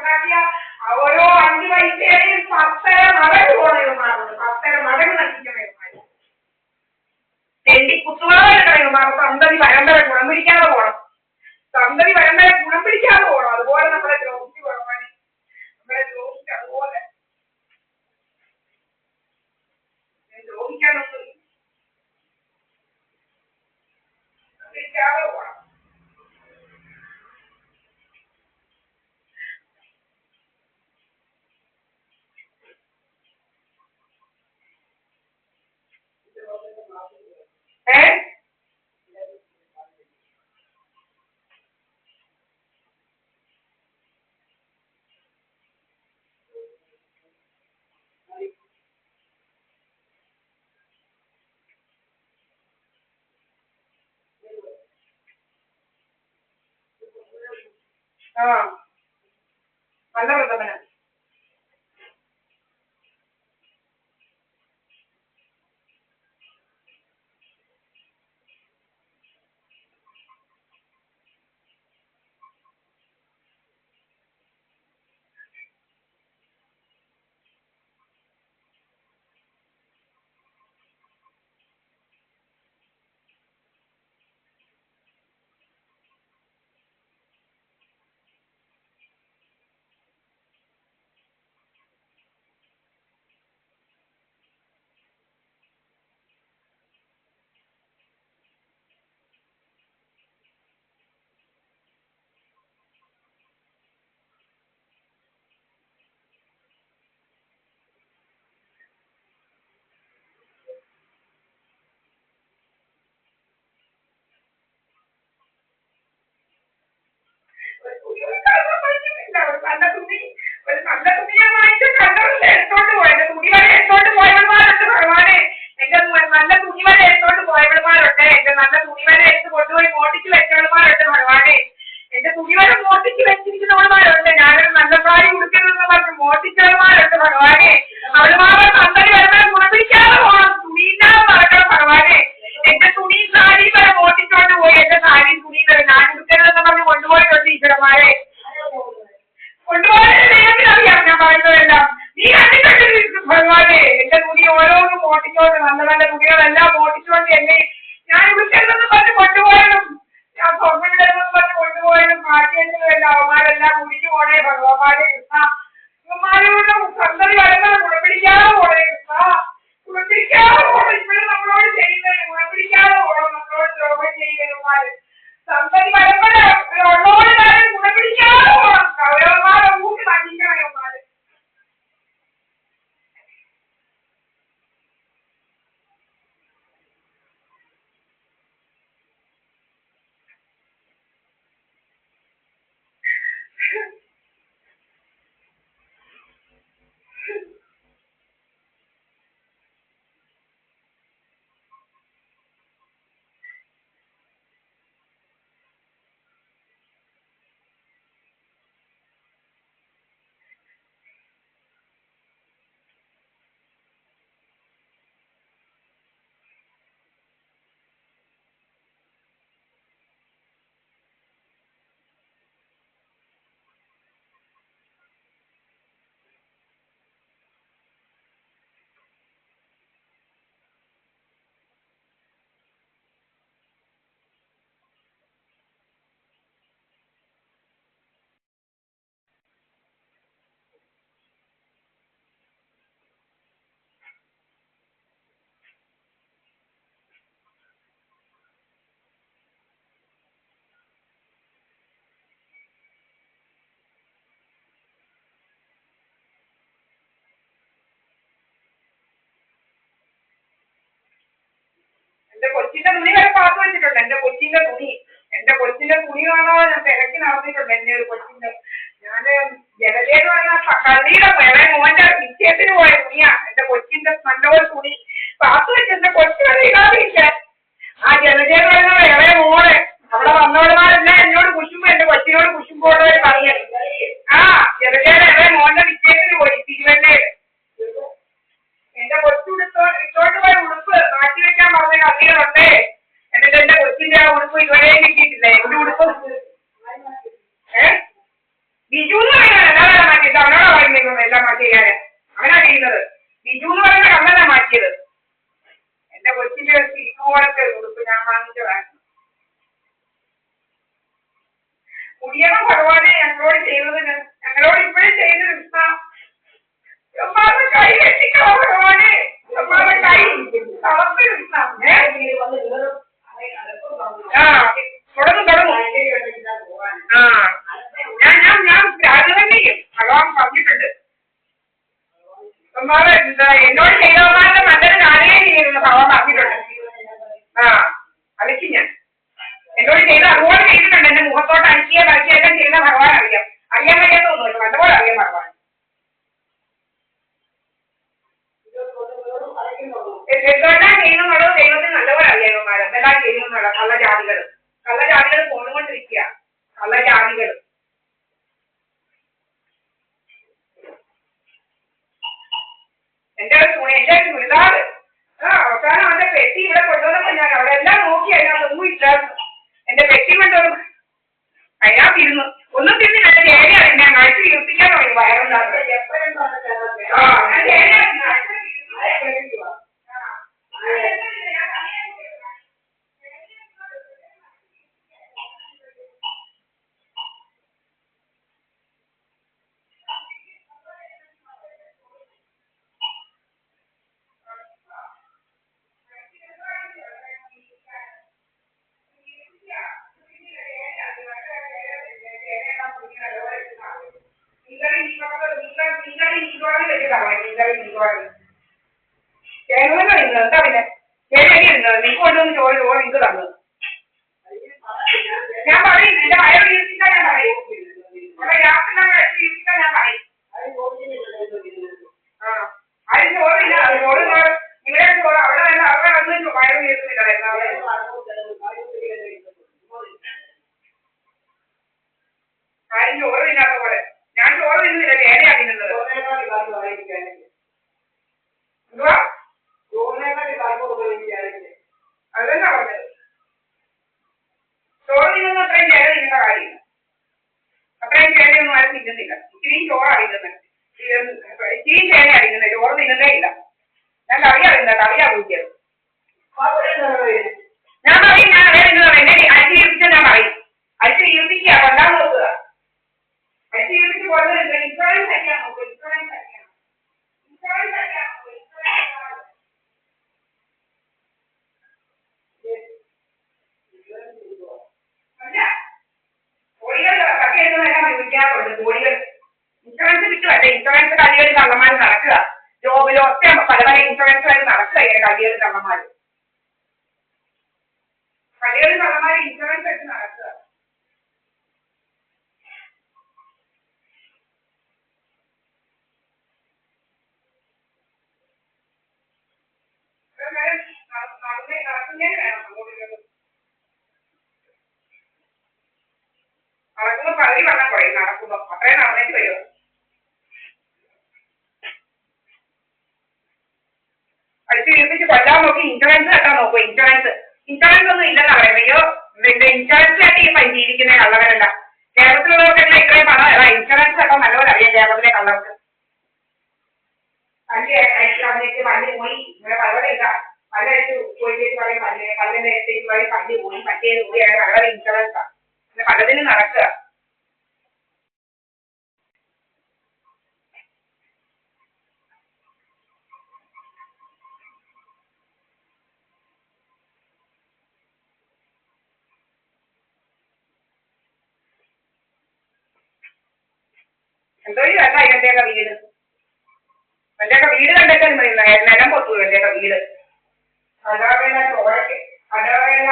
ഉണ്ടാക്കിയ ഓരോ 5 പൈസയും 10 മടങ്ങ് പോണവന്മാരുണ്ട്. 10 മടങ്ങ് നശിക്കണവന്മാർ. തെണ്ടി കുത്തുവാള സന്തതി പരമ്പര ഗുണം പിടിക്കാതെ പോകണം. സന്തതി പരമ്പര ഗുണം പിടിക്കാതെ പോകണം. അതുപോലെ നമ്മളെ ദ്രോഹിച്ചു പോകാൻ നമ്മളെ ദ്രോഹിച്ച് അതുപോലെ ദ്രോഹിക്കാനൊന്നും പിടിക്കാതെ പോകണം. നല്ല പ്രഥമന. നല്ല തുണി ഞാൻ വാങ്ങിച്ച കണ്ടവരുടെ എടുത്തോണ്ട് പോയത്. തുണി വരെ എടുത്തോണ്ട് പോയവന്മാരുണ്ട് ഭഗവാനെ. എന്റെ നല്ല തുണി വരെ എടുത്തോണ്ട് പോയവന്മാരുണ്ട്. എന്റെ നല്ല തുണി വരെ എടുത്ത് കൊണ്ടുപോയി മോട്ടിച്ച് വെച്ചവന്മാരുണ്ട് ഭഗവാനെ. എന്റെ തുണി വരെ മോട്ടിച്ച് വെച്ചിരിക്കുന്നവന്മാരുണ്ട്. ഞാനൊരു നല്ല പ്രായം കൊടുക്കരുതെന്ന് പറഞ്ഞ് മോട്ടിച്ചവന്മാരുണ്ട് ഭഗവാനെ. അവളുമാരുടെ സന്തതി വരുമ്പോൾ ഗുണപിടിക്കാതെ പോകണം. തുണിയില്ലാതെ നടക്കണം ഭഗവാനെ. എന്റെ തുണി സാരി വരെ മോട്ടിച്ചോണ്ട് പോയി. എന്റെ സാരി തുണി വരെ ഞാൻ കൊടുക്കരുതെന്ന് പറഞ്ഞ് കൊണ്ടുപോയിട്ടുണ്ട് ഈശ്വരന്മാരെ. കൊണ്ടുപോയാലും അറിയാം ഞാൻ പറയുന്നതെല്ലാം. നീ കണ്ടിട്ടുണ്ട് ഭഗവാനെ. എന്റെ തുണി ഓരോന്നും മോട്ടിച്ചോണ്ട് നല്ല നല്ല തുണികളെല്ലാം മോട്ടിച്ചോണ്ട് എന്നെ ഞാൻ വിളിച്ചതെന്ന് പറഞ്ഞ് കൊണ്ടുപോയാലും ഞാൻ സ്വർണ്ണമില്ലെന്ന് പറഞ്ഞ് കൊണ്ടുപോയാലും മാറ്റിയെല്ലാം അവന്മാരെല്ലാം കുടിച്ചു പോണേ ഭഗവാനെ കൃഷ്ണ. ഇവന്മാരോട് സന്തതി വരുന്നത് ഗുണപിടിക്കാതെ പോണേ കൃഷ്ണ. ഗുണപിടിക്കാതെ പോകണം. ഇപ്പോഴും നമ്മളോട് ചെയ്യുന്നത് ഗുണപിടിക്കാതെ പോകണം. നമ്മളോട് ദ്രോഹം ചെയ്യുന്നവന്മാര് സന്തതി പരമ്പര ഉള്ളോട് കാര്യം ഗുണപിടിക്കാതെ പോകണം. കൗരവന്മാരെ ഊട്ടി നശിക്കണവന്മാര്. എന്റെ കൊച്ചിന്റെ തുണി വരെ പാത്തു വെച്ചിട്ടുണ്ട്. എന്റെ കൊച്ചിന്റെ തുണി കാണാതെ ഞാൻ തിരക്കി നടന്നിട്ടുണ്ട്. എന്റെ ഒരു കൊച്ചിന്റെ ഞാന് ജലജേന്ന് പറഞ്ഞ കള്ളിയുടെ വേറെ മോന്റെ നിശ്ചയത്തിന് പോയ തുണിയാ. എന്റെ കൊച്ചിന്റെ നല്ലൊരു തുണി പാത്തു വെച്ച് എന്റെ കൊച്ചു വരെ ഇടാതില്ല. ആ ജലജേന്ന് പറയുന്ന വേറെ മോള് അവിടെ വന്നവന്മാരെല്ലാം എന്നോട് കുശുമ്പോ എന്റെ കൊച്ചിനോട് കുശുമ്പോടെ പറയേ. ആ ജലജയുടെ വേറെ മോന്റെ നിശ്ചയത്തിന് പോയി തിരുവല്ലയില്. എന്റെ കൊച്ചു ഇട്ടോട്ട് പോയ ഉടുപ്പ് മാറ്റി വെക്കാൻ പറഞ്ഞ കള്ളികളുണ്ട്. എന്നിട്ട് എന്റെ കൊച്ചിന്റെ ആ ഉടുപ്പ് ഇതുവരെയും കിട്ടിയിട്ടില്ല. എന്റെ ഉടുപ്പ് ബിജു എന്ന് പറയാൻ ഭഗവാനെ ഞങ്ങളോട് ചെയ്യുന്നതിന് ഞങ്ങളോട് ഇപ്പോഴും ചെയ്യുന്ന കൃഷ്ണ അമ്മാരുടെ കൈ വെട്ടിക്കോ ഭഗവാനെ അമ്മാരുടെ കൈ തളർത്ത് കൃഷ്ണ തുടങ്ങും ഞാൻ രാജീവൻ ചെയ്യും ഭഗവാൻ പറഞ്ഞിട്ടുണ്ട് അമ്മാവ് എന്നോട് ചെയ്തവന്മാരുടെ നല്ലൊരു കാര്യമേ ചെയ്യുന്നു ഭഗവാൻ പറഞ്ഞിട്ടുണ്ട് അടിക്കും ഞാൻ എന്നോട് ചെയ്ത് അതുപോലെ ചെയ്തിട്ടുണ്ട് എന്റെ മുഖത്തോട്ട് അടിക്കുകയെല്ലാം ചെയ്യുന്ന ഭഗവാൻ അറിയാൻ വയ്യാത്തൊന്നുമില്ല നല്ലപോലെ അറിയാം ഭഗവാൻ എന്തെല്ലാം ചെയ്യുന്നുള്ളത് ദൈവത്തിന് നല്ലപോലെ അറിയാമന്മാർ എന്തെല്ലാം ചെയ്യുന്നുള്ളത് കള്ളജാതികൾ പോന്നുകൊണ്ടിരിക്കുക കള്ളജാതികൾ എന്റെ ചുരിദാറ് അവസാനം അവന്റെ പെട്ടി ഇവിടെ കൊണ്ടുവന്നപ്പോ ഞാൻ അവിടെ എല്ലാം നോക്കി അതിനകത്തൊന്നും ഇല്ലായിരുന്നു എന്റെ പെട്ടി കൊണ്ടുവന്നു അതിനകത്തിരുന്നു ഒന്നും തിരിഞ്ഞ് എന്റെ ചേനയാണ് ഞാൻ കഴിച്ച് വീർപ്പിക്കാൻ തുടങ്ങി വയറുണ്ടാകുന്നത് എന്താ പിന്നെ ചേനരി ഉണ്ടോ നിങ്ങൾക്ക് കൊണ്ടുവന്ന് ചോറ് നിങ്ങൾക്ക് തന്നു ഞാൻ പറയും എന്റെ വയറ് വീർപ്പിക്കാൻ ഞാൻ പറയും അവിടെ ഗ്യാസിന്റെ വീർപ്പിക്കാൻ ഞാൻ പറയും അതിന് ചോറില്ല ചോറ് ഇവിടെ ചോറ് അവിടെ വേണ്ട അവിടെ വന്ന് വയറ് വീർപ്പില്ലായിരുന്നു അവിടെ അതിന് ചോറില്ലാത്ത പോലെ ഞാൻ ചോറ് തിന്നുന്നില്ല ചേനയാ തിന്നുന്നത് എന്തുവാ അതെന്നാ പറഞ്ഞത് ചോറ് തിന്നുന്ന അത്രയും ചേന തിന്നുന്ന കാര്യമില്ല അത്രയും ചേനയൊന്നും ആരും തിന്നുന്നില്ല ഇച്ചിരിയും ചോറാണ് തിന്നുന്നത് ഇച്ചിരിയും ചേനയാണ് തിന്നുന്നത് ചോറ് തിന്നുന്നേ ഇല്ല ഞാൻ കറിയാ തിന്നത് കറിയാ കൂട്ടിയത് ഞാൻ പറയും ഞാൻ അതേ തിന്നത് എന്നെ അരിച്ച് ഈർപ്പിച്ചാൽ ഞാൻ പറയും അരിച്ച് ഈർപ്പിക്കുക കൊണ്ടാൻ നോക്കുക അരിച്ച് ഈർപ്പിച്ച് പോകുന്നത് ഇൻഷുറൻസ് അടിക്കാൻ നോക്കുക ഇൻഷുറൻസ് അടിക്കണം ഇൻഷുറൻസ് അടിക്കാൻ നോക്കുക കോടികൾ കട്ടി എടുക്കുന്നതെല്ലാം വിളിക്കാറുണ്ട് കോടികൾ ഇൻഷുറൻസ് കിട്ടുമല്ലേ ഇൻഷുറൻസ് കളികൾ കള്ളന്മാർ നടക്കുക ജോബിലോ ഒക്കെ പല പല ഇൻഷുറൻസുകാർ നടക്കുക ഇങ്ങനെ കളികൾ കള്ളന്മാർ ഇൻഷുറൻസ് എടുത്ത് നടക്കുക നടക്കുന്നതിന് വേണം നടക്കുമ്പോ പകുതി വെള്ളം കുറയും നടക്കുമ്പോ അത്രയും നടന്നേക്ക് വരുമോ അടിച്ച് വീർപ്പിച്ച് കൊല്ലാൻ നോക്കി ഇൻഷുറൻസ് കെട്ടാൻ നോക്കുക ഇൻഷുറൻസ് ഒന്നും ഇല്ലെന്നാ പറയുന്നത് അയ്യോ ഇൻഷുറൻസ് കെട്ടി ജീവിക്കുന്ന കള്ളവരല്ല കേരളത്തിലുള്ളവർക്കെല്ലാം ഇത്രയും പണം ഇൻഷുറൻസ് കെട്ടാൻ നല്ലപോലെ അറിയാം കേരളത്തിലെ കള്ളവർക്ക് പല്ല് പോയി ഇവിടെ പലവരില്ല പല്ലടിച്ച് പോയിട്ട് പറയും പല്ലിന്റെ എടുത്തേക്ക് പറയും പല്ല് പോയി പറ്റിയത് പോയി വളരെ ഇൻഷുറൻസാ പിന്നെ പലതിനും നടക്കുക എന്തോ അല്ല എന്റെയൊക്കെ വീട് കണ്ടിട്ട് നിലം പൊത്തു എന്റെയൊക്കെ വീട് അടവേല ചോഴയ്ക്ക് അടവേല